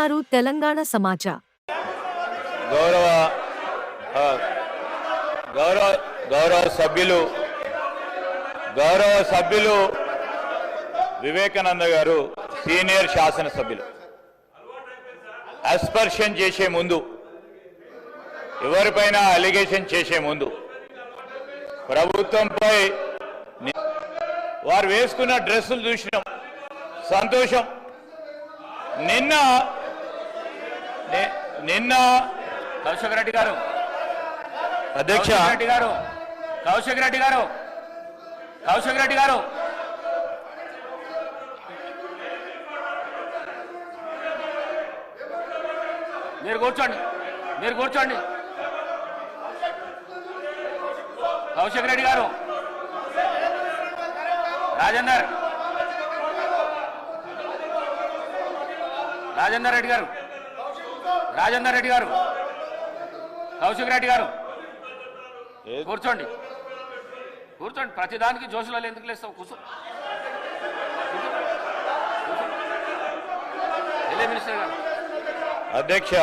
వింటున్నారు తెలంగాణ సమాచార్. గౌరవ గౌరవ గౌరవ సభ్యులు వివేకానంద గారు సీనియర్ శాసనసభ్యులు అస్పర్షన్ చేసే ముందు, ఎవరిపైన అలిగేషన్ చేసే ముందు ప్రభుత్వంపై వారు వేసుకున్న డ్రెస్సులు చూసినాం, సంతోషం. నిన్న కౌశిక్ రెడ్డి గారు, అధ్యక్ష కౌశిక్ రెడ్డి గారు మీరు కూర్చోండి. కౌశిక్ రెడ్డి గారు, రాజేందర్ రెడ్డి గారు, కౌశిక్ రెడ్డి గారు కూర్చోండి. ప్రతిదానికి జోషులలో ఎందుకు లేస్తావు? కూర్చో. మినిస్టర్ గారు. అధ్యక్ష,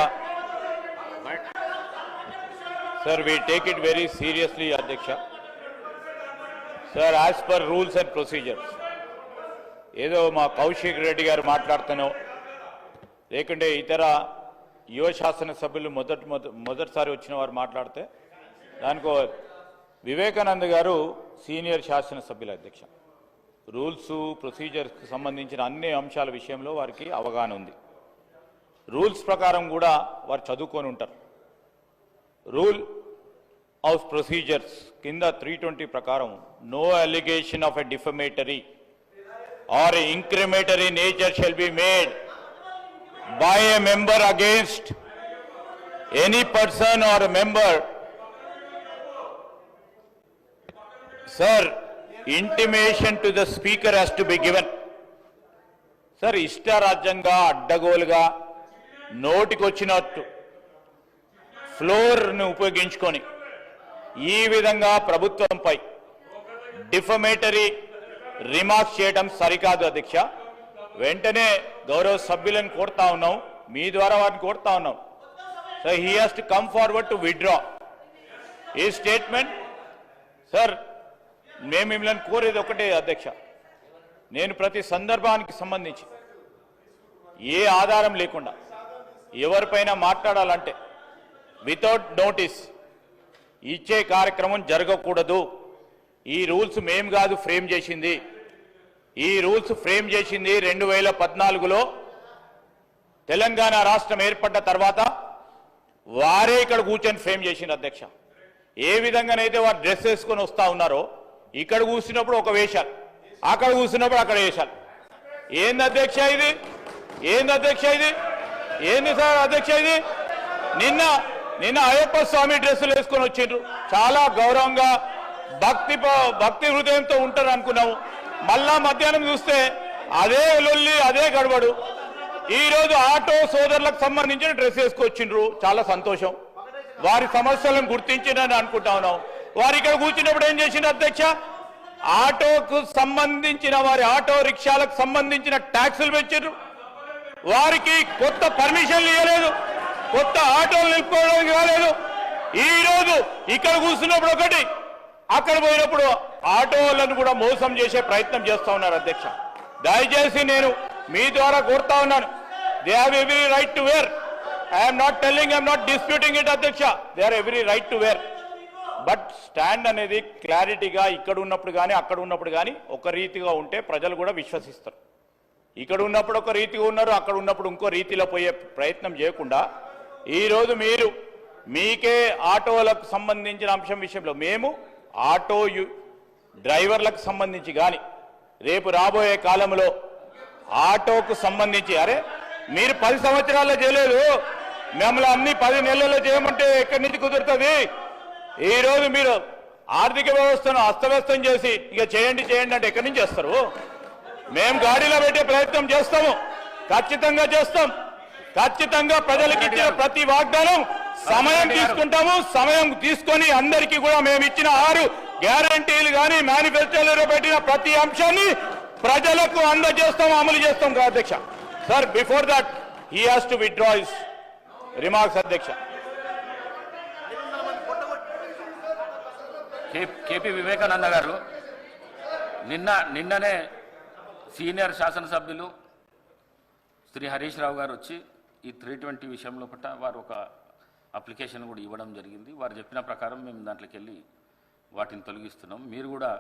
sir, we take it very seriously, అధ్యక్ష. Sir, as per rules and procedures, ఏదో మా కౌశిక్ రెడ్డి గారు మాట్లాడుతానో లేకుంటే ఇతర యువ శాసనసభ్యులు మొదటిసారి వచ్చిన వారు మాట్లాడితే దానికో వివేకానంద గారు సీనియర్ శాసనసభ్యులు అధ్యక్ష. రూల్స్ ప్రొసీజర్స్కి సంబంధించిన అన్ని అంశాల విషయంలో వారికి అవగాహన ఉంది. రూల్స్ ప్రకారం కూడా వారు చదువుకొని ఉంటారు. రూల్ ఆఫ్ ప్రొసీజర్స్ కింద 320 ప్రకారం no allegation of a defamatory or incriminatory nature shall be made by a member against any person or a member. Sir, intimation to the speaker has to be given. Sir, ఇష్టారాజ్యంగా అడ్డగోలుగా నోటికొచ్చినట్టు ఫ్లోర్ను ఉపయోగించుకొని ఈ విధంగా ప్రభుత్వంపై defamatory remarks చేయడం సరికాదు అధ్యక్ష. వెంటనే గౌరవ సభ్యులను కోరుతా ఉన్నాం, మీ ద్వారా వారిని కోరుతా ఉన్నాం. So he has to come forward to withdraw ఈ స్టేట్మెంట్. సార్, మేము మిమ్మల్ని కోరేది ఒకటే అధ్యక్ష, నేను ప్రతి సందర్భానికి సంబంధించి ఏ ఆధారం లేకుండా ఎవరిపైన మాట్లాడాలంటే వితౌట్ నోటీస్ ఇచ్చే కార్యక్రమం జరగకూడదు. ఈ రూల్స్ మేము కాదు ఫ్రేమ్ చేసింది. ఈ రూల్స్ ఫ్రేమ్ చేసింది 2014లో తెలంగాణ రాష్ట్రం ఏర్పడ్డ తర్వాత వారే ఇక్కడ కూర్చొని ఫ్రేమ్ చేసింది అధ్యక్ష. ఏ విధంగానైతే వారు డ్రెస్ వేసుకొని వస్తూ ఉన్నారో ఇక్కడ కూర్చున్నప్పుడు ఒక వేషాలు, అక్కడ కూర్చున్నప్పుడు అక్కడ వేషాలు. ఏంది అధ్యక్ష ఇది? ఏంది సార్ అధ్యక్ష ఇది? నిన్న అయ్యప్ప స్వామి డ్రెస్సులు వేసుకొని వచ్చిండ్రు, చాలా గౌరవంగా భక్తి హృదయంతో ఉంటారు అనుకున్నాము. మళ్ళా మధ్యాహ్నం చూస్తే అదే లొల్లి, అదే గడబడు. ఈరోజు ఆటో సోదరులకు సంబంధించిన డ్రెస్ వేసుకొచ్చిండ్రు, చాలా సంతోషం. వారి సమస్యలను గుర్తించిందని అనుకుంటా ఉన్నాం. వారు ఇక్కడ కూర్చున్నప్పుడు ఏం చేసిండ్రు అధ్యక్ష? ఆటోకు సంబంధించిన వారి ఆటో రిక్షాలకు సంబంధించిన ట్యాక్సులు పెంచారు. వారికి కొత్త పర్మిషన్లు ఇవ్వలేదు, కొత్త ఆటోలు నిలుపుకోవడానికి కాలేదు. ఈరోజు ఇక్కడ కూర్చున్నప్పుడు ఒకటి, అక్కడ పోయినప్పుడు ఆటోలను కూడా మోసం చేసే ప్రయత్నం చేస్తా ఉన్నారు అధ్యక్ష. దయచేసి నేను మీ ద్వారా కోరుతా ఉన్నాను, they have every right to wear. I'm not disputing it అధ్యక్ష, they are every right to wear. But stand అనేది క్లారిటీగా ఇక్కడ ఉన్నప్పుడు కానీ అక్కడ ఉన్నప్పుడు కానీ ఒక రీతిగా ఉంటే ప్రజలు కూడా విశ్వసిస్తారు. ఇక్కడ ఉన్నప్పుడు ఒక రీతిగా ఉన్నారు, అక్కడ ఉన్నప్పుడు ఇంకో రీతిలో పోయే ప్రయత్నం చేయకుండా ఈరోజు మీరు మీకే ఆటోలకు సంబంధించిన అంశం విషయంలో మేము ఆటో డ్రైవర్లకు సంబంధించి కానీ రేపు రాబోయే కాలంలో ఆటోకు సంబంధించి, అరే మీరు 10 సంవత్సరాల్లో చేయలేదు, మిమ్మల్ని అన్ని 10 నెలల్లో చేయమంటే ఎక్కడి నుంచి కుదురుతుంది? ఈరోజు మీరు ఆర్థిక వ్యవస్థను అస్తవ్యస్తం చేసి ఇక చేయండి అంటే ఎక్కడి నుంచి చేస్తారు? మేము గాడిలో పెట్టే ప్రయత్నం చేస్తాము, ఖచ్చితంగా చేస్తాం. ఖచ్చితంగా ప్రజలకు ఇచ్చిన ప్రతి వాగ్దానం సమయం తీసుకుంటాము. సమయం తీసుకొని అందరికీ కూడా మేము ఇచ్చిన 6 గ్యారంటీలు కానీ మేనిఫెస్టోలో పెట్టిన ప్రతి అంశాన్ని ప్రజలకు అందజేస్తాం, అమలు చేస్తాం అధ్యక్ష. Sir, before that he has to withdraw his remarks, Adhyaksha. KP Vivekananda గారు నిన్ననే సీనియర్ శాసనసభ్యులు శ్రీ హరీష్ రావు గారు వచ్చి ఈ 320 విషయంలో పట్ల వారు ఒక అప్లికేషన్ కూడా ఇవ్వడం జరిగింది. వారు చెప్పిన ప్రకారం మేము దాంట్లోకి వెళ్ళి వాటిని తొలగిస్తున్నాం. మీరు కూడా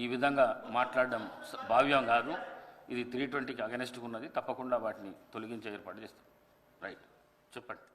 ఈ విధంగా మాట్లాడడం భావ్యం కాదు. ఇది 320కి అగెనెస్ట్గా ఉన్నది. తప్పకుండా వాటిని తొలగించే ఏర్పాటు చేస్తాం. రైట్, చెప్పండి.